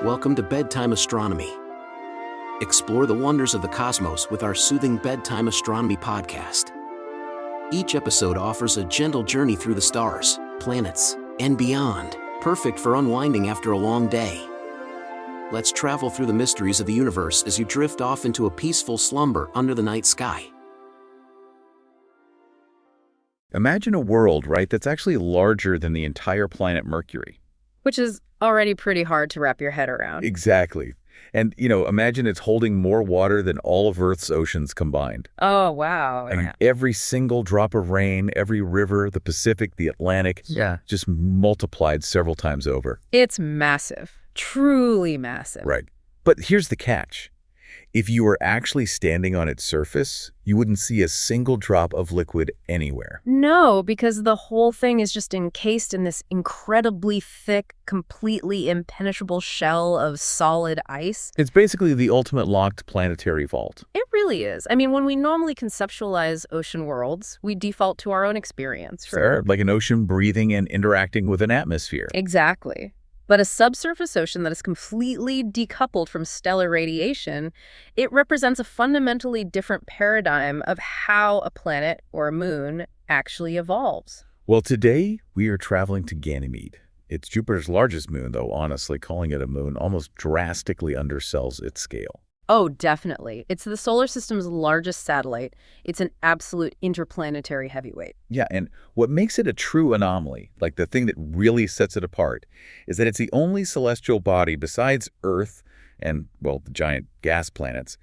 Welcome to Bedtime Astronomy. Explore the wonders of the cosmos with our soothing Bedtime Astronomy podcast. Each episode offers a gentle journey through the stars, planets, and beyond, perfect for unwinding after a long day. Let's travel through the mysteries of the universe as you drift off into a peaceful slumber under the night sky. Imagine a world, right, that's actually larger than the entire planet Mercury. Which is already pretty hard to wrap your head around. Exactly. And, imagine it's holding more water than all of Earth's oceans combined. Oh, wow. I mean, every single drop of rain, every river, the Pacific, the Atlantic, just multiplied several times over. It's massive. Truly massive. Right. But here's the catch. If you were actually standing on its surface, you wouldn't see a single drop of liquid anywhere. No, because the whole thing is just encased in this incredibly thick, completely impenetrable shell of solid ice. It's basically the ultimate locked planetary vault. It really is. I mean, when we normally conceptualize ocean worlds, we default to our own experience. Fair, like an ocean breathing and interacting with an atmosphere. Exactly. But a subsurface ocean that is completely decoupled from stellar radiation, it represents a fundamentally different paradigm of how a planet or a moon actually evolves. Well, today we are traveling to Ganymede. It's Jupiter's largest moon, though honestly calling it a moon almost drastically undersells its scale. Oh, definitely. It's the solar system's largest satellite. It's an absolute interplanetary heavyweight. Yeah, and what makes it a true anomaly, like the thing that really sets it apart, is that it's the only celestial body besides Earth and, well, the giant gas planets,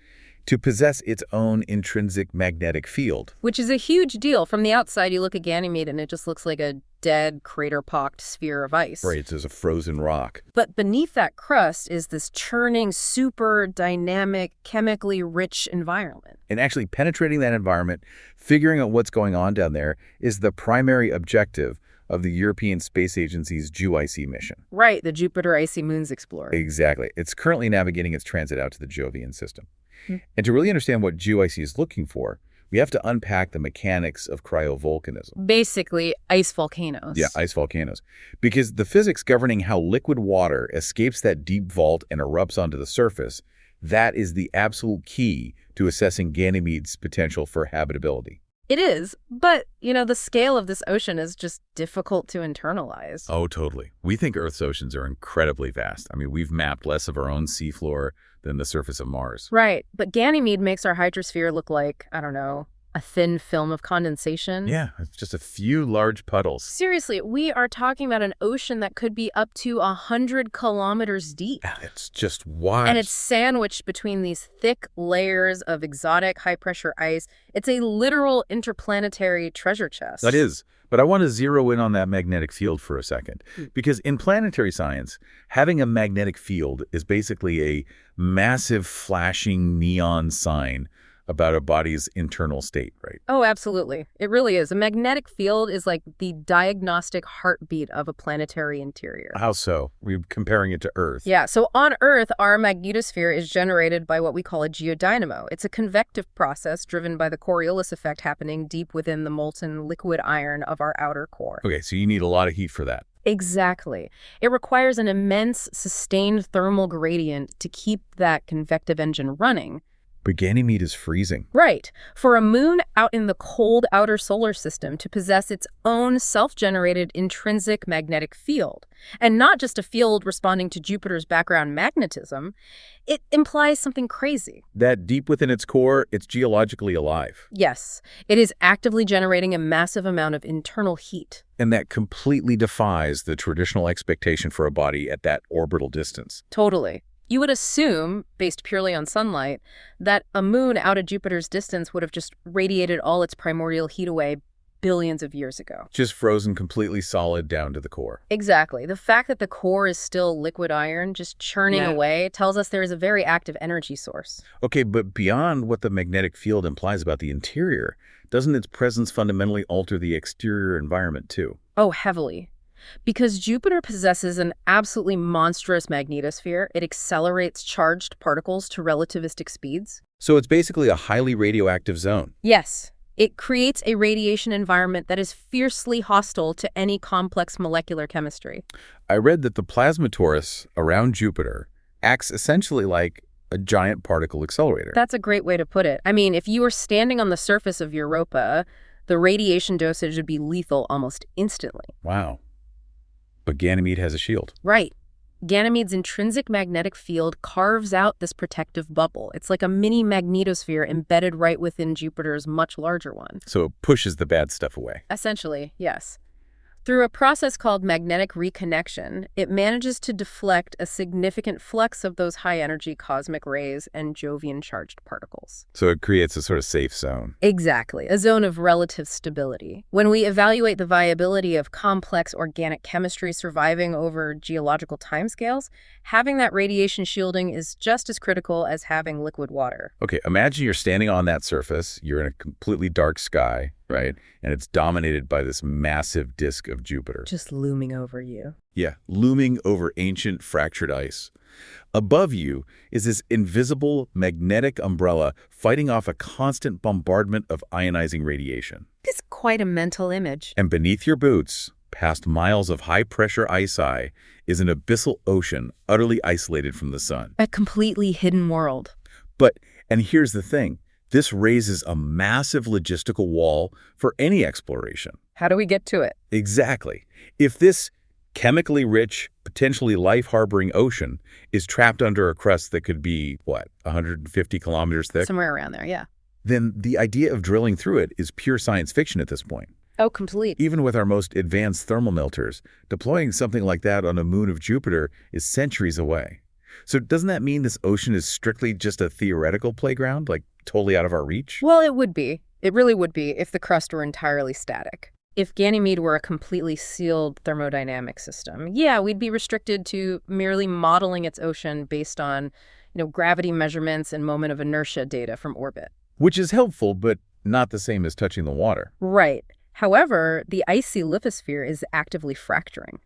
to possess its own intrinsic magnetic field. Which is a huge deal. From the outside, you look at Ganymede and it just looks like a dead, crater-pocked sphere of ice. Right, it's just a frozen rock. But beneath that crust is this churning, super dynamic, chemically rich environment. And actually penetrating that environment, figuring out what's going on down there, is the primary objective of the European Space Agency's JUICE mission. Right, the Jupiter Icy Moons Explorer. Exactly. It's currently navigating its transit out to the Jovian system. And to really understand what JUICE is looking for, we have to unpack the mechanics of cryovolcanism. Basically, ice volcanoes. Yeah, ice volcanoes. Because the physics governing how liquid water escapes that deep vault and erupts onto the surface, that is the absolute key to assessing Ganymede's potential for habitability. It is, but, the scale of this ocean is just difficult to internalize. Oh, totally. We think Earth's oceans are incredibly vast. I mean, we've mapped less of our own seafloor than the surface of Mars. Right, but Ganymede makes our hydrosphere look like, I don't know, a thin film of condensation. Yeah, it's just a few large puddles. Seriously, we are talking about an ocean that could be up to 100 kilometers deep. It's just wild. And it's sandwiched between these thick layers of exotic high-pressure ice. It's a literal interplanetary treasure chest. That is. But I want to zero in on that magnetic field for a second. Because in planetary science, having a magnetic field is basically a massive flashing neon sign about a body's internal state, right? Oh, absolutely. It really is. A magnetic field is like the diagnostic heartbeat of a planetary interior. How so? We're comparing it to Earth. Yeah, so on Earth, our magnetosphere is generated by what we call a geodynamo. It's a convective process driven by the Coriolis effect happening deep within the molten liquid iron of our outer core. Okay, so you need a lot of heat for that. Exactly. It requires an immense sustained thermal gradient to keep that convective engine running. But Ganymede is freezing. Right. For a moon out in the cold outer solar system to possess its own self-generated intrinsic magnetic field, and not just a field responding to Jupiter's background magnetism, it implies something crazy. That deep within its core, it's geologically alive. Yes. It is actively generating a massive amount of internal heat. And that completely defies the traditional expectation for a body at that orbital distance. Totally. You would assume, based purely on sunlight, that a moon out at Jupiter's distance would have just radiated all its primordial heat away billions of years ago. Just frozen completely solid down to the core. Exactly. The fact that the core is still liquid iron, just churning away, tells us there is a very active energy source. Okay, but beyond what the magnetic field implies about the interior, doesn't its presence fundamentally alter the exterior environment too? Oh, heavily. Because Jupiter possesses an absolutely monstrous magnetosphere, it accelerates charged particles to relativistic speeds. So it's basically a highly radioactive zone. Yes. It creates a radiation environment that is fiercely hostile to any complex molecular chemistry. I read that the plasma torus around Jupiter acts essentially like a giant particle accelerator. That's a great way to put it. I mean, if you were standing on the surface of Europa, the radiation dosage would be lethal almost instantly. Wow. But Ganymede has a shield. Right. Ganymede's intrinsic magnetic field carves out this protective bubble. It's like a mini magnetosphere embedded right within Jupiter's much larger one. So it pushes the bad stuff away. Essentially, yes. Through a process called magnetic reconnection, it manages to deflect a significant flux of those high-energy cosmic rays and Jovian-charged particles. So it creates a sort of safe zone. Exactly, a zone of relative stability. When we evaluate the viability of complex organic chemistry surviving over geological timescales, having that radiation shielding is just as critical as having liquid water. Okay, imagine you're standing on that surface. You're in a completely dark sky, right? And it's dominated by this massive disk of Jupiter. Just looming over you. Yeah, looming over ancient fractured ice. Above you is this invisible magnetic umbrella fighting off a constant bombardment of ionizing radiation. It's quite a mental image. And beneath your boots, past miles of high-pressure ice eye, is an abyssal ocean utterly isolated from the sun. A completely hidden world. And here's the thing. This raises a massive logistical wall for any exploration. How do we get to it? Exactly. If this chemically rich, potentially life-harboring ocean is trapped under a crust that could be, 150 kilometers thick? Somewhere around there, yeah. Then the idea of drilling through it is pure science fiction at this point. Oh, complete. Even with our most advanced thermal melters, deploying something like that on a moon of Jupiter is centuries away. So doesn't that mean this ocean is strictly just a theoretical playground, like totally out of our reach? Well, it would be. It really would be if the crust were entirely static. If Ganymede were a completely sealed thermodynamic system, yeah, we'd be restricted to merely modeling its ocean based on, gravity measurements and moment of inertia data from orbit. Which is helpful, but not the same as touching the water. Right. However, the icy lithosphere is actively fracturing.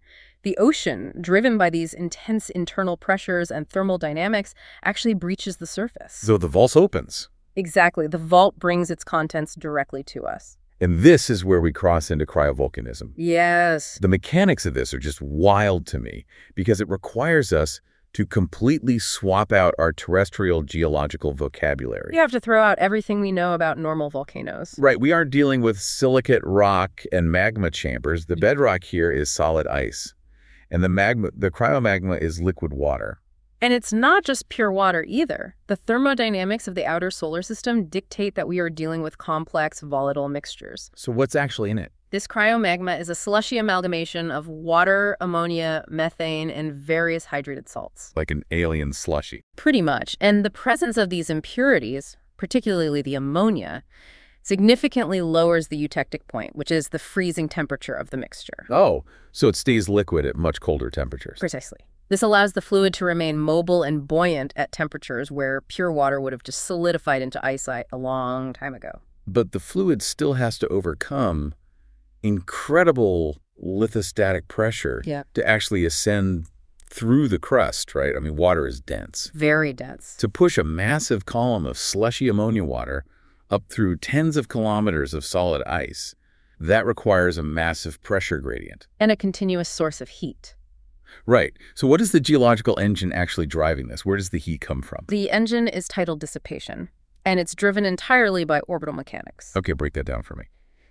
The ocean, driven by these intense internal pressures and thermal dynamics, actually breaches the surface. So the vault opens. Exactly. The vault brings its contents directly to us. And this is where we cross into cryovolcanism. Yes. The mechanics of this are just wild to me because it requires us to completely swap out our terrestrial geological vocabulary. You have to throw out everything we know about normal volcanoes. Right. We aren't dealing with silicate rock and magma chambers. The bedrock here is solid ice. And the cryomagma is liquid water. And it's not just pure water either. The thermodynamics of the outer solar system dictate that we are dealing with complex, volatile mixtures. So what's actually in it? This cryomagma is a slushy amalgamation of water, ammonia, methane, and various hydrated salts. Like an alien slushy. Pretty much. And the presence of these impurities, particularly the ammonia, significantly lowers the eutectic point, which is the freezing temperature of the mixture. Oh, so it stays liquid at much colder temperatures. Precisely. This allows the fluid to remain mobile and buoyant at temperatures where pure water would have just solidified into ice a long time ago. But the fluid still has to overcome incredible lithostatic pressure to actually ascend through the crust, right? I mean, water is dense. Very dense. To push a massive column of slushy ammonia water up through tens of kilometers of solid ice, that requires a massive pressure gradient. And a continuous source of heat. Right. So what is the geological engine actually driving this? Where does the heat come from? The engine is tidal dissipation, and it's driven entirely by orbital mechanics. Okay, break that down for me.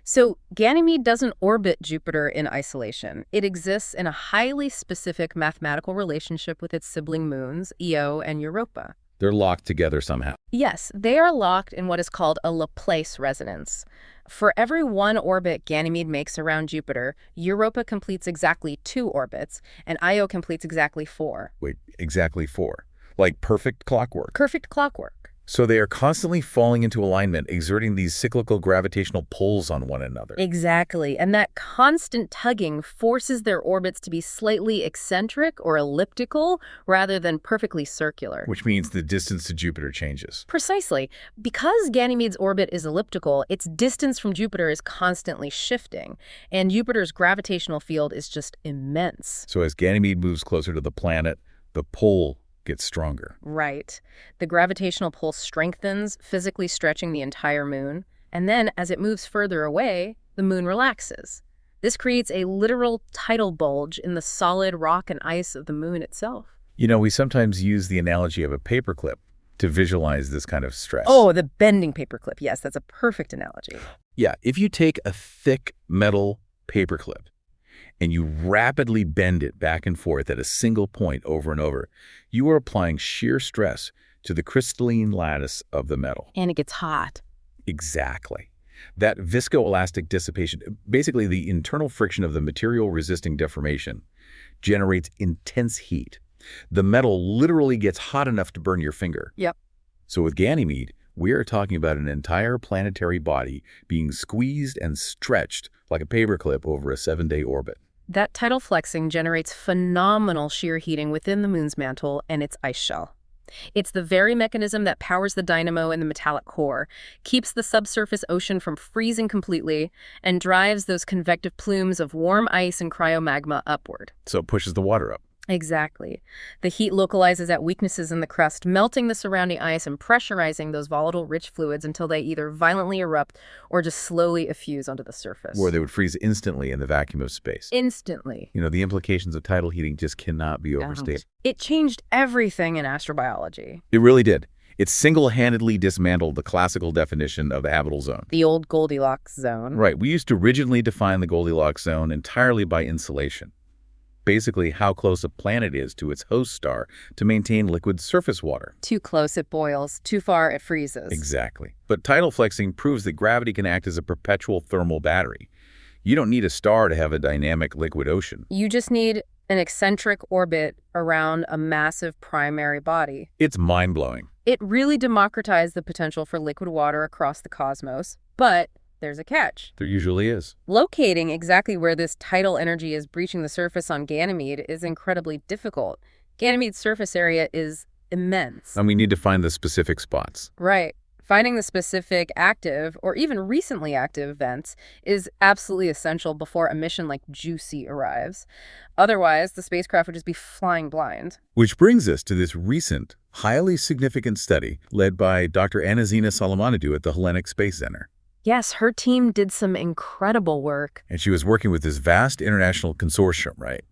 So Ganymede doesn't orbit Jupiter in isolation. It exists in a highly specific mathematical relationship with its sibling moons, Io and Europa. They're locked together somehow. Yes, they are locked in what is called a Laplace resonance. For every one orbit Ganymede makes around Jupiter, Europa completes exactly 2 orbits, and Io completes exactly 4. Wait, exactly 4? Like perfect clockwork? Perfect clockwork. So they are constantly falling into alignment, exerting these cyclical gravitational pulls on one another. Exactly. And that constant tugging forces their orbits to be slightly eccentric or elliptical rather than perfectly circular. Which means the distance to Jupiter changes. Precisely. Because Ganymede's orbit is elliptical, its distance from Jupiter is constantly shifting, and Jupiter's gravitational field is just immense. So as Ganymede moves closer to the planet, the pull gets stronger. Right. The gravitational pull strengthens, physically stretching the entire moon. And then, as it moves further away, the moon relaxes. This creates a literal tidal bulge in the solid rock and ice of the moon itself. We sometimes use the analogy of a paperclip to visualize this kind of stress. Oh, the bending paperclip. Yes, that's a perfect analogy. Yeah, if you take a thick metal paperclip and you rapidly bend it back and forth at a single point over and over, you are applying shear stress to the crystalline lattice of the metal. And it gets hot. Exactly. That viscoelastic dissipation, basically the internal friction of the material resisting deformation, generates intense heat. The metal literally gets hot enough to burn your finger. Yep. So with Ganymede, we are talking about an entire planetary body being squeezed and stretched like a paperclip over a 7-day orbit. That tidal flexing generates phenomenal shear heating within the moon's mantle and its ice shell. It's the very mechanism that powers the dynamo in the metallic core, keeps the subsurface ocean from freezing completely, and drives those convective plumes of warm ice and cryomagma upward. So it pushes the water up. Exactly. The heat localizes at weaknesses in the crust, melting the surrounding ice and pressurizing those volatile rich fluids until they either violently erupt or just slowly effuse onto the surface. Or they would freeze instantly in the vacuum of space. Instantly. The implications of tidal heating just cannot be overstated. It changed everything in astrobiology. It really did. It single-handedly dismantled the classical definition of the habitable zone. The old Goldilocks zone. Right. We used to rigidly define the Goldilocks zone entirely by insolation. Basically how close a planet is to its host star to maintain liquid surface water. Too close, it boils. Too far, it freezes. Exactly. But tidal flexing proves that gravity can act as a perpetual thermal battery. You don't need a star to have a dynamic liquid ocean. You just need an eccentric orbit around a massive primary body. It's mind-blowing. It really democratized the potential for liquid water across the cosmos, but there's a catch. There usually is. Locating exactly where this tidal energy is breaching the surface on Ganymede is incredibly difficult. Ganymede's surface area is immense. And we need to find the specific spots. Right. Finding the specific active or even recently active vents is absolutely essential before a mission like JUICY arrives. Otherwise, the spacecraft would just be flying blind. Which brings us to this recent, highly significant study led by Dr. Anazina Solomonidou at the Hellenic Space Center. Yes, her team did some incredible work. And she was working with this vast international consortium, right?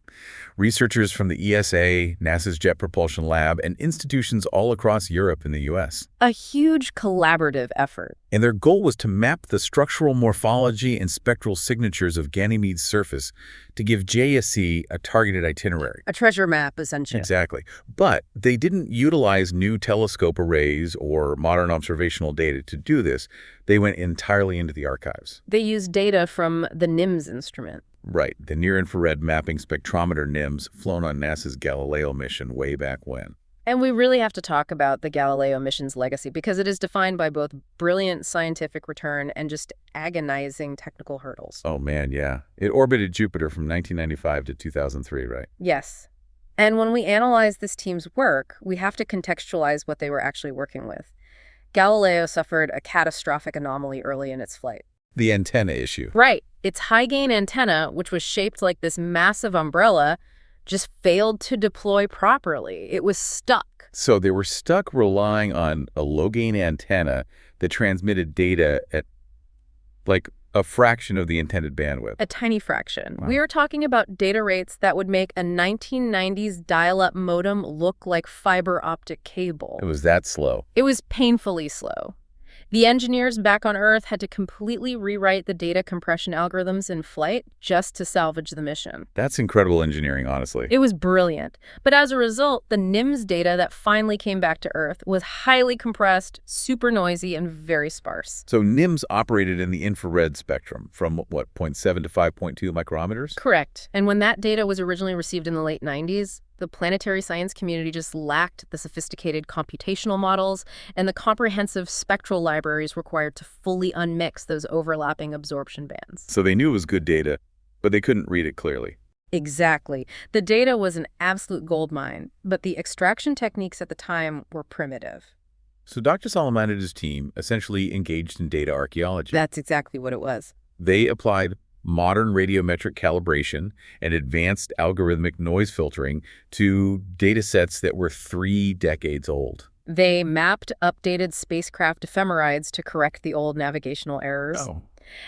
Researchers from the ESA, NASA's Jet Propulsion Lab, and institutions all across Europe and the U.S. A huge collaborative effort. And their goal was to map the structural morphology and spectral signatures of Ganymede's surface to give JSC a targeted itinerary. A treasure map, essentially. Exactly. But they didn't utilize new telescope arrays or modern observational data to do this. They went entirely into the archives. They used data from the NIMS instrument. Right, the near-infrared mapping spectrometer NIMS flown on NASA's Galileo mission way back when. And we really have to talk about the Galileo mission's legacy because it is defined by both brilliant scientific return and just agonizing technical hurdles. Oh man, yeah. It orbited Jupiter from 1995 to 2003, right? Yes. And when we analyze this team's work, we have to contextualize what they were actually working with. Galileo suffered a catastrophic anomaly early in its flight. The antenna issue. Right. Its high-gain antenna, which was shaped like this massive umbrella, just failed to deploy properly. It was stuck. So they were stuck relying on a low-gain antenna that transmitted data at like a fraction of the intended bandwidth. A tiny fraction. Wow. We are talking about data rates that would make a 1990s dial-up modem look like fiber optic cable. It was that slow. It was painfully slow. The engineers back on Earth had to completely rewrite the data compression algorithms in flight just to salvage the mission. That's incredible engineering, honestly. It was brilliant. But as a result, the NIMS data that finally came back to Earth was highly compressed, super noisy, and very sparse. So NIMS operated in the infrared spectrum from, what, 0.7 to 5.2 micrometers? Correct. And when that data was originally received in the late 90s, the planetary science community just lacked the sophisticated computational models and the comprehensive spectral libraries required to fully unmix those overlapping absorption bands. So they knew it was good data, but they couldn't read it clearly. Exactly. The data was an absolute goldmine, but the extraction techniques at the time were primitive. So Dr. Solomonidou's team essentially engaged in data archaeology. That's exactly what it was. They applied modern radiometric calibration and advanced algorithmic noise filtering to data sets that were 3 decades old. They mapped updated spacecraft ephemerides to correct the old navigational errors. Oh.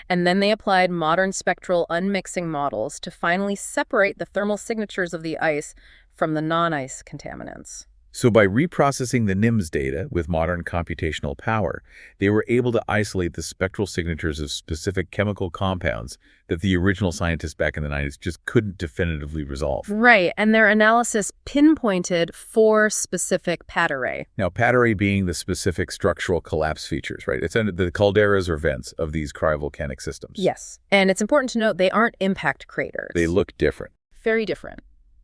And then they applied modern spectral unmixing models to finally separate the thermal signatures of the ice from the non-ice contaminants. So by reprocessing the NIMS data with modern computational power, they were able to isolate the spectral signatures of specific chemical compounds that the original scientists back in the 90s just couldn't definitively resolve. Right, and their analysis pinpointed 4 specific pad array. Now, pad array being the specific structural collapse features, right? It's under the calderas or vents of these cryovolcanic systems. Yes, and it's important to note they aren't impact craters. They look different. Very different.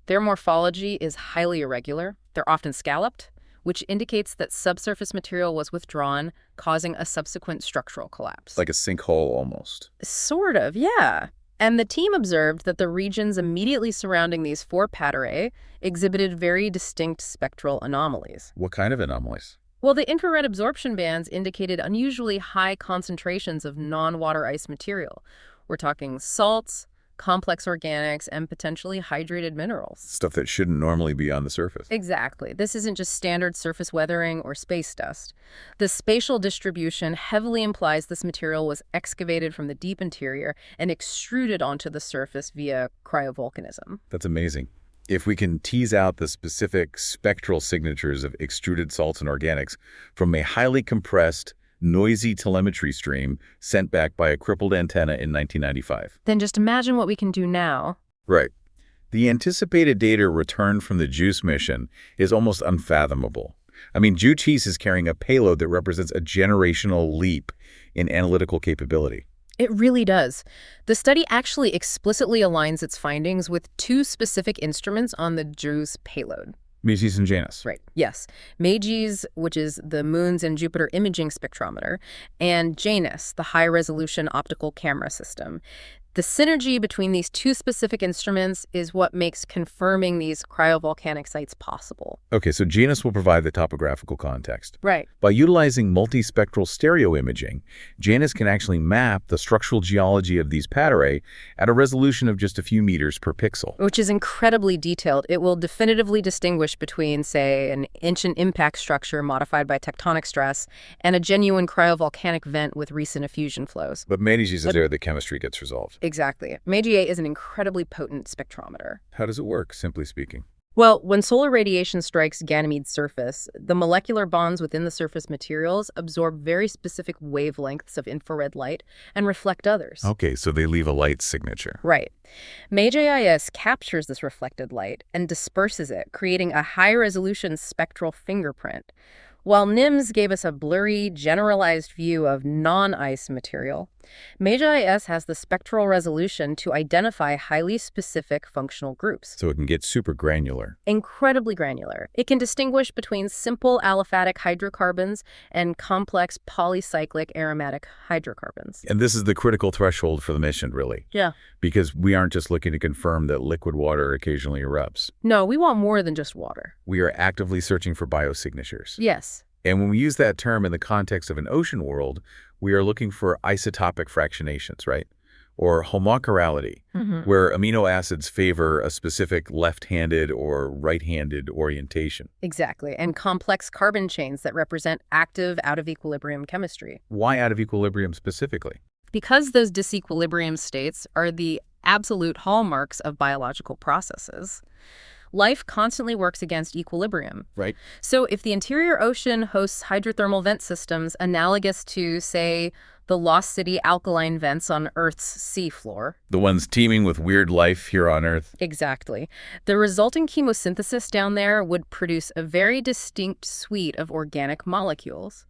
Their morphology is highly irregular. They're often scalloped, which indicates that subsurface material was withdrawn, causing a subsequent structural collapse. Like a sinkhole almost. Sort of, yeah. And the team observed that the regions immediately surrounding these 4 pad array exhibited very distinct spectral anomalies. What kind of anomalies? Well, the infrared absorption bands indicated unusually high concentrations of non-water ice material. We're talking salts, complex organics, and potentially hydrated minerals. Stuff that shouldn't normally be on the surface. Exactly. This isn't just standard surface weathering or space dust. The spatial distribution heavily implies this material was excavated from the deep interior and extruded onto the surface via cryovolcanism. That's amazing. If we can tease out the specific spectral signatures of extruded salts and organics from a highly compressed, noisy telemetry stream sent back by a crippled antenna in 1995. Then just imagine what we can do now. Right. The anticipated data returned from the JUICE mission is almost unfathomable. I mean, JUICE is carrying a payload that represents a generational leap in analytical capability. It really does. The study actually explicitly aligns its findings with 2 specific instruments on the JUICE payload. Metis and Janus. Right, yes. MAGES, which is the Moon's and Jupiter imaging spectrometer, and JANUS, the high-resolution optical camera system. The synergy between these 2 specific instruments is what makes confirming these cryovolcanic sites possible. Okay, so Janus will provide the topographical context. Right. By utilizing multispectral stereo imaging, Janus can actually map the structural geology of these pad array at a resolution of just a few meters per pixel. Which is incredibly detailed. It will definitively distinguish between, say, an ancient impact structure modified by tectonic stress and a genuine cryovolcanic vent with recent effusion flows. But Metis is there the chemistry gets resolved. Exactly. MAGE is an incredibly potent spectrometer. How does it work, simply speaking? Well, when solar radiation strikes Ganymede's surface, the molecular bonds within the surface materials absorb very specific wavelengths of infrared light and reflect others. Okay, so they leave a light signature. Right. MAGE captures this reflected light and disperses it, creating a high-resolution spectral fingerprint. While NIMS gave us a blurry, generalized view of non-ice material, MAGE has the spectral resolution to identify highly specific functional groups. So it can get super granular. Incredibly granular. It can distinguish between simple aliphatic hydrocarbons and complex polycyclic aromatic hydrocarbons. And this is the critical threshold for the mission, really. Yeah. Because we aren't just looking to confirm that liquid water occasionally erupts. No, we want more than just water. We are actively searching for biosignatures. Yes. And when we use that term in the context of an ocean world, we are looking for isotopic fractionations, right? Or homochirality, where amino acids favor a specific left-handed or right-handed orientation. Exactly. And complex carbon chains that represent active out-of-equilibrium chemistry. Why out of equilibrium specifically? Because those disequilibrium states are the absolute hallmarks of biological processes. Life constantly works against equilibrium. Right. So if the interior ocean hosts hydrothermal vent systems analogous to, say, the Lost City alkaline vents on Earth's seafloor. The ones teeming with weird life here on Earth. Exactly. The resulting chemosynthesis down there would produce a very distinct suite of organic molecules.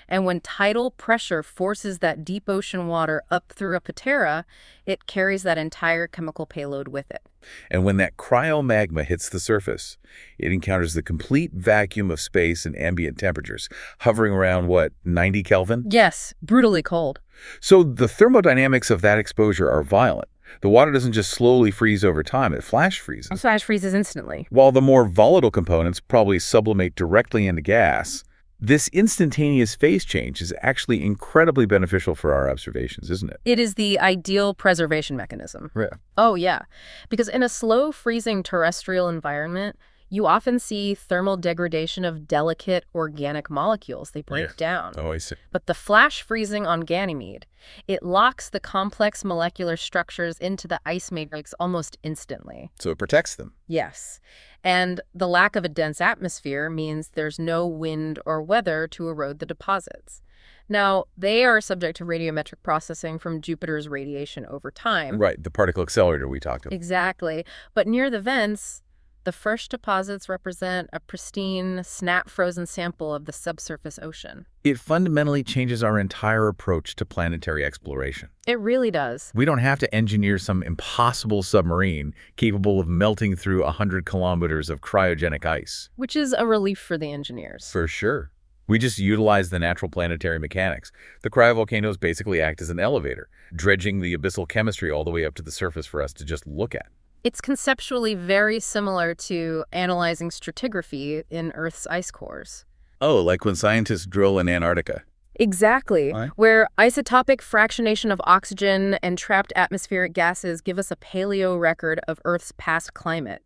And when tidal pressure forces that deep ocean water up through a patera, it carries that entire chemical payload with it. And when that cryomagma hits the surface, it encounters the complete vacuum of space and ambient temperatures, hovering around, what, 90 Kelvin? Yes, brutally cold. So the thermodynamics of that exposure are violent. The water doesn't just slowly freeze over time, it flash freezes. It flash freezes instantly. While the more volatile components probably sublimate directly into gas, this instantaneous phase change is actually incredibly beneficial for our observations, isn't it? It is the ideal preservation mechanism. Yeah. Oh, yeah. Because in a slow freezing terrestrial environment, You often see thermal degradation of delicate organic molecules. They break down. Oh, I see. But the flash freezing on Ganymede, it locks the complex molecular structures into the ice matrix almost instantly. So it protects them. Yes. And the lack of a dense atmosphere means there's no wind or weather to erode the deposits. Now, they are subject to radiometric processing from Jupiter's radiation over time. Right, the particle accelerator we talked about. Exactly. But near the vents, the first deposits represent a pristine, snap-frozen sample of the subsurface ocean. It fundamentally changes our entire approach to planetary exploration. It really does. We don't have to engineer some impossible submarine capable of melting through 100 kilometers of cryogenic ice. Which is a relief for the engineers. For sure. We just utilize the natural planetary mechanics. The cryovolcanoes basically act as an elevator, dredging the abyssal chemistry all the way up to the surface for us to just look at. It's conceptually very similar to analyzing stratigraphy in Earth's ice cores. Oh, like when scientists drill in Antarctica. Exactly, Right. where isotopic fractionation of oxygen and trapped atmospheric gases give us a paleo record of Earth's past climate.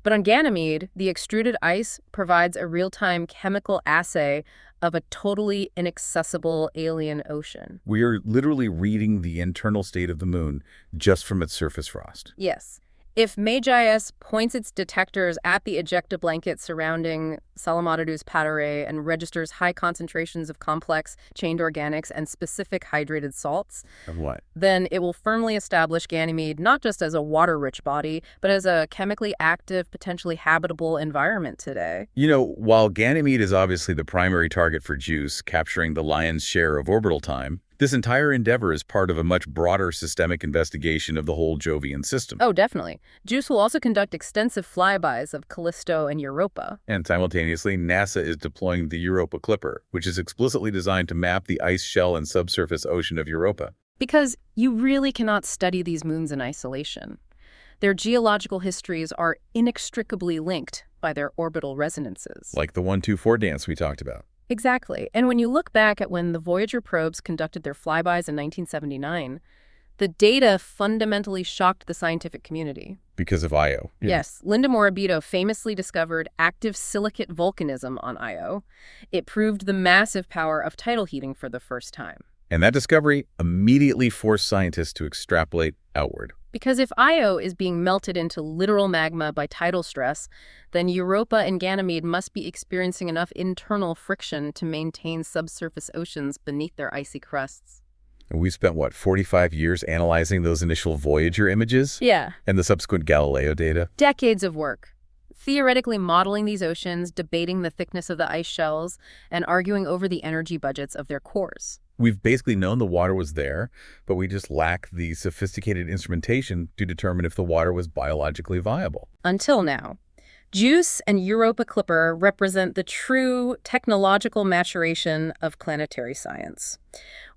But on Ganymede, the extruded ice provides a real-time chemical assay of a totally inaccessible alien ocean. We are literally reading the internal state of the moon just from its surface frost. Yes. If MAGIS points its detectors at the ejecta blanket surrounding Salamandre's Pateray and registers high concentrations of complex chained organics and specific hydrated salts, Of what? then it will firmly establish Ganymede not just as a water-rich body, but as a chemically active, potentially habitable environment today. You know, while Ganymede is obviously the primary target for JUICE, capturing the lion's share of orbital time, this entire endeavor is part of a much broader systemic investigation of the whole Jovian system. Oh, definitely. JUICE will also conduct extensive flybys of Callisto and Europa. And simultaneously, NASA is deploying the Europa Clipper, which is explicitly designed to map the ice shell and subsurface ocean of Europa. Because you really cannot study these moons in isolation. Their geological histories are inextricably linked by their orbital resonances. Like the 1-2-4 dance we talked about. Exactly. And when you look back at when the Voyager probes conducted their flybys in 1979, the data fundamentally shocked the scientific community. Because of Io. Yes. Linda Morabito famously discovered active silicate volcanism on Io. It proved the massive power of tidal heating for the first time. And that discovery immediately forced scientists to extrapolate outward. Because if Io is being melted into literal magma by tidal stress, then Europa and Ganymede must be experiencing enough internal friction to maintain subsurface oceans beneath their icy crusts. And we spent, 45 years analyzing those initial Voyager images? Yeah. And the subsequent Galileo data? Decades of work. Theoretically modeling these oceans, debating the thickness of the ice shells, and arguing over the energy budgets of their cores. We've basically known the water was there, but we just lack the sophisticated instrumentation to determine if the water was biologically viable. Until now. JUICE and Europa Clipper represent the true technological maturation of planetary science.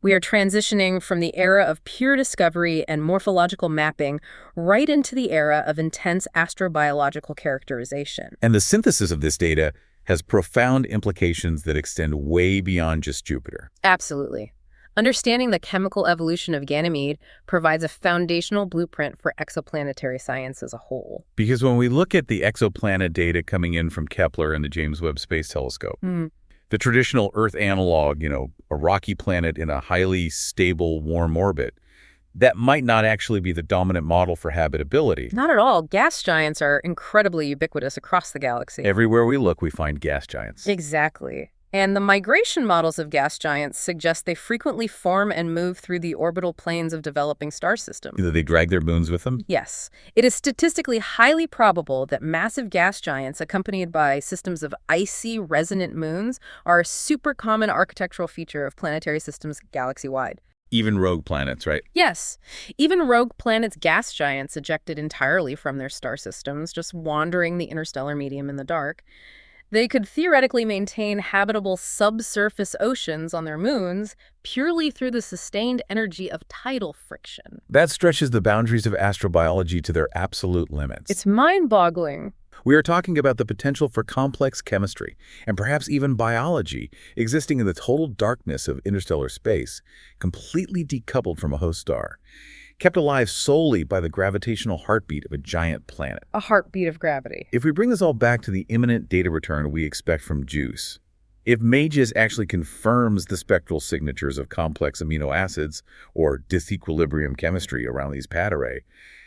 We are transitioning from the era of pure discovery and morphological mapping right into the era of intense astrobiological characterization. And the synthesis of this data has profound implications that extend way beyond just Jupiter. Absolutely. Understanding the chemical evolution of Ganymede provides a foundational blueprint for exoplanetary science as a whole. Because when we look at the exoplanet data coming in from Kepler and the James Webb Space Telescope, the traditional Earth analog, a rocky planet in a highly stable, warm orbit, that might not actually be the dominant model for habitability. Not at all. Gas giants are incredibly ubiquitous across the galaxy. Everywhere we look, we find gas giants. Exactly. And the migration models of gas giants suggest they frequently form and move through the orbital planes of developing star systems. Either they drag their moons with them? Yes. It is statistically highly probable that massive gas giants accompanied by systems of icy, resonant moons are a super common architectural feature of planetary systems galaxy-wide. Even rogue planets, right? Yes. Even rogue planets' gas giants ejected entirely from their star systems, just wandering the interstellar medium in the dark. They could theoretically maintain habitable subsurface oceans on their moons purely through the sustained energy of tidal friction. That stretches the boundaries of astrobiology to their absolute limits. It's mind-boggling. We are talking about the potential for complex chemistry, and perhaps even biology, existing in the total darkness of interstellar space, completely decoupled from a host star. kept alive solely by the gravitational heartbeat of a giant planet. A heartbeat of gravity. If we bring this all back to the imminent data return we expect from JUICE, if MAGES actually confirms the spectral signatures of complex amino acids or disequilibrium chemistry around these pad array,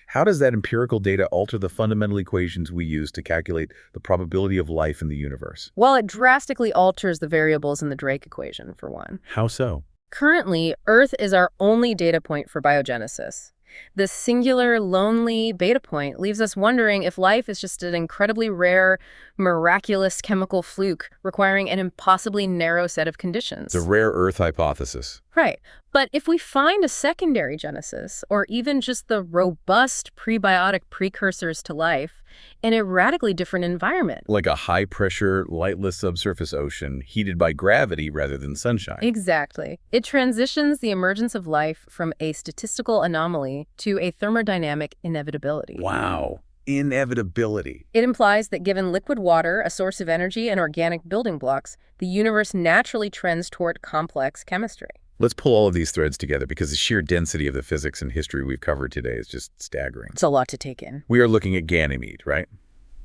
how does that empirical data alter the fundamental equations we use to calculate the probability of life in the universe? Well, it drastically alters the variables in the Drake equation, for one. How so? Currently, Earth is our only data point for biogenesis. The singular, lonely beta point leaves us wondering if life is just an incredibly rare, miraculous chemical fluke requiring an impossibly narrow set of conditions. The rare Earth hypothesis. Right. But if we find a secondary genesis, or even just the robust prebiotic precursors to life, in a radically different environment. Like a high-pressure, lightless subsurface ocean heated by gravity rather than sunshine. Exactly. It transitions the emergence of life from a statistical anomaly to a thermodynamic inevitability. Wow. Inevitability. It implies that given liquid water, a source of energy, and organic building blocks, the universe naturally trends toward complex chemistry. Let's pull all of these threads together because the sheer density of the physics and history we've covered today is just staggering. It's a lot to take in. We are looking at Ganymede, right?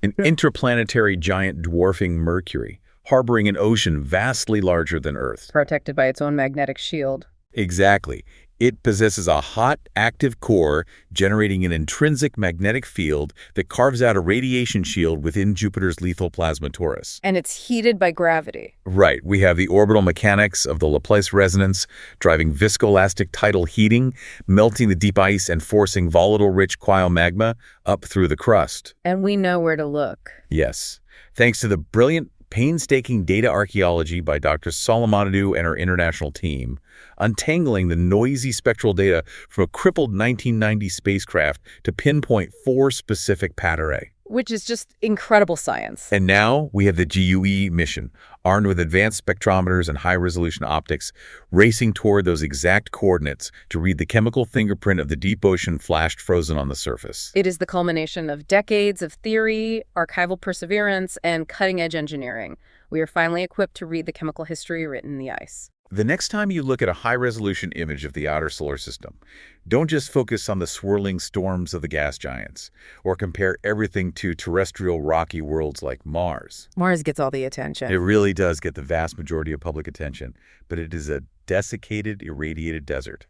An interplanetary giant dwarfing Mercury, harboring an ocean vastly larger than Earth. Protected by its own magnetic shield. Exactly. It possesses a hot, active core, generating an intrinsic magnetic field that carves out a radiation shield within Jupiter's lethal plasma torus. And it's heated by gravity. Right. We have the orbital mechanics of the Laplace resonance, driving viscoelastic tidal heating, melting the deep ice and forcing volatile-rich cryomagma up through the crust. And we know where to look. Yes. Thanks to the brilliant, painstaking data archaeology by Dr. Solomonidou and her international team, untangling the noisy spectral data from a crippled 1990 spacecraft to pinpoint 4 specific pad array. Which is just incredible science. And now we have the GUE mission, armed with advanced spectrometers and high-resolution optics, racing toward those exact coordinates to read the chemical fingerprint of the deep ocean flashed frozen on the surface. It is the culmination of decades of theory, archival perseverance, and cutting-edge engineering. We are finally equipped to read the chemical history written in the ice. The next time you look at a high-resolution image of the outer solar system, don't just focus on the swirling storms of the gas giants, or compare everything to terrestrial rocky worlds like Mars. Mars gets all the attention. It really does get the vast majority of public attention, but it is a desiccated, irradiated desert.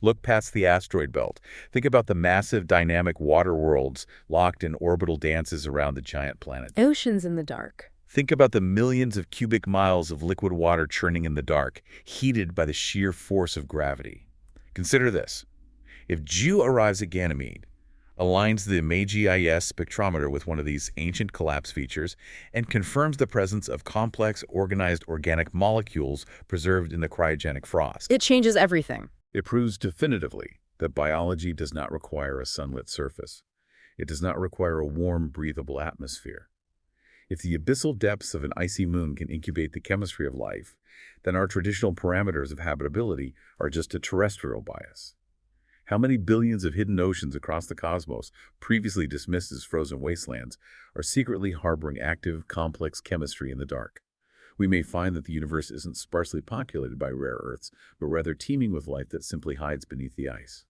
Look past the asteroid belt. Think about the massive dynamic water worlds locked in orbital dances around the giant planet. Oceans in the dark. Think about the millions of cubic miles of liquid water churning in the dark, heated by the sheer force of gravity. Consider this. If Ju arrives at Ganymede, aligns the MAGES spectrometer with one of these ancient collapse features, and confirms the presence of complex, organized organic molecules preserved in the cryogenic frost. It changes everything. It proves definitively that biology does not require a sunlit surface. It does not require a warm, breathable atmosphere. If the abyssal depths of an icy moon can incubate the chemistry of life, then our traditional parameters of habitability are just a terrestrial bias. How many billions of hidden oceans across the cosmos, previously dismissed as frozen wastelands, are secretly harboring active, complex chemistry in the dark? We may find that the universe isn't sparsely populated by rare earths, but rather teeming with life that simply hides beneath the ice.